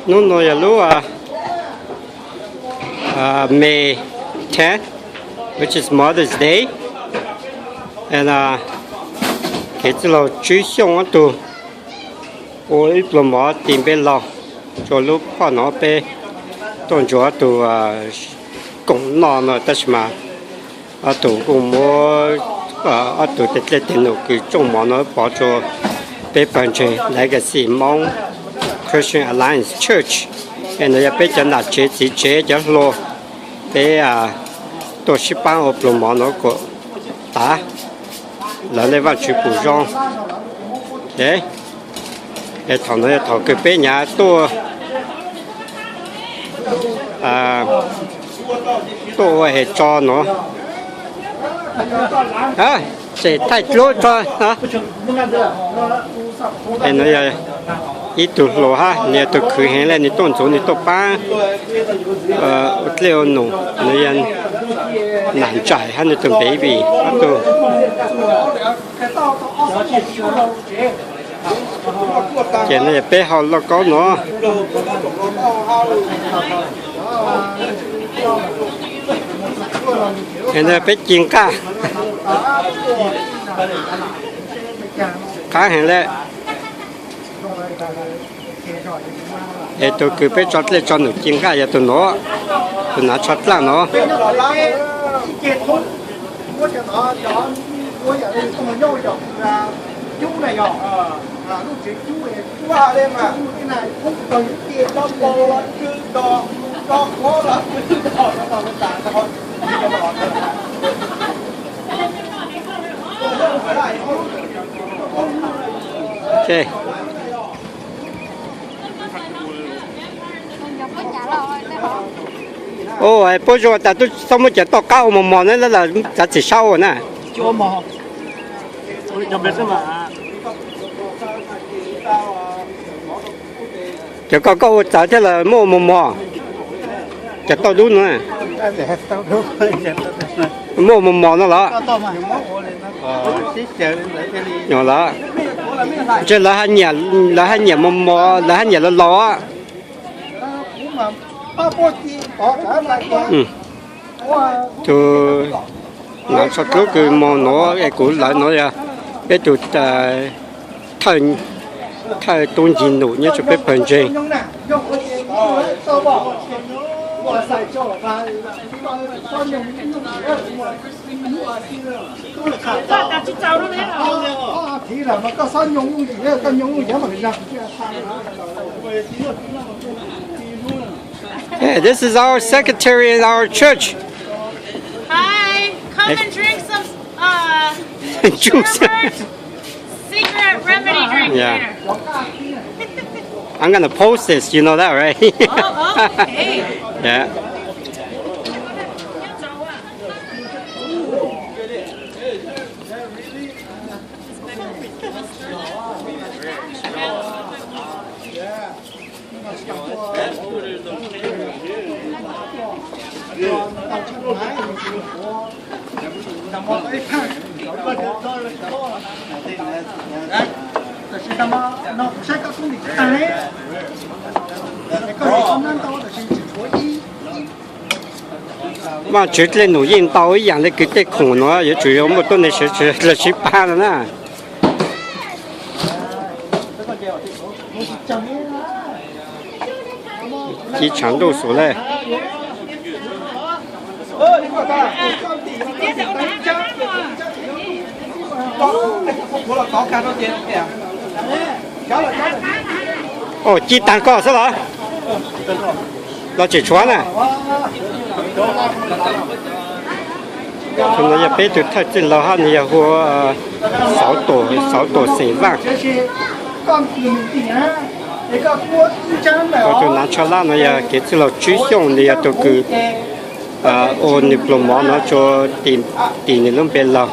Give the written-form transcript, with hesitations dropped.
nó nói là May 10th, which is Mother's Day, and cái thứ là chú xong tụ ôi làm mà tìm bên lo cho lúc họ nó bé tuần trước tụ cũng nó tất mà tụ cũng mua tụ để tiền nó cái trong mà nó bỏ cho bé bạn chơi lại cái gì mong Christian Alliance Church, and nó bé chân là chế cho lo bé tổ chức ban ở làm mà nó có ta là lấy vào chữ bù rong đấy để thằng nó thằng cái bé nhà tôi tôi hệ cho nó sẽ thay lối cho hả để nó ít tụt lỗ ha nè tụt khử hết lên nè tôn chủ nè tụt ba leo nổ nè nản trải hay nè tụt baby tụt cái này bé họ nó có nó cái này bé chiên cá cá hàng lệ để tôi cứ bé chót lên cho nó chiên cá giờ tôi nó chót là nó chú này nhỏ lúc chuyện chú này chú ba đêm mà cái này cũng cần tiền cho bò là chứ đò khó lắm chứ đò nó đò nó tàn thôi ok ôi bây giờ ta tôi xong mới chạy to cao mà mòn nó là ta chỉ sau rồi nè chưa mò cho biết mà chỉ có câu trả thế là mua mò chạy to đúng nữa mua mò nó là nhỏ là chứ là hai nhà mò là hai nhà nó ló tôi nó sao cứ cứ mò nó cái củ lại nó ra cái tụt thay tôn gì nụ như chụp bếp bền gì Hey, this is our secretary in our church. Hi, come and drink some Juice. secret remedy drink Yeah. later. I'm gonna post this. You know that, right? Okay. Yeah. Mà chuyện lên nổi yên tao ấy dạng là cái khủng nó, giờ chủ yếu một tuần này sẽ là chỉ ba rồi nè. Chỉ chẳng đủ số này. Ồ, chỉ tăng có sao đó? Nó chỉ chua nè. Chúng nó bây giờ thay trên lò han thì hoa 6 tổ xỉ vàng. Có chúng nó cho lá nó giờ cái thứ là chú trọng thì tôi cứ ô nịp lồng mỏ nó cho tiền này nó bên lò.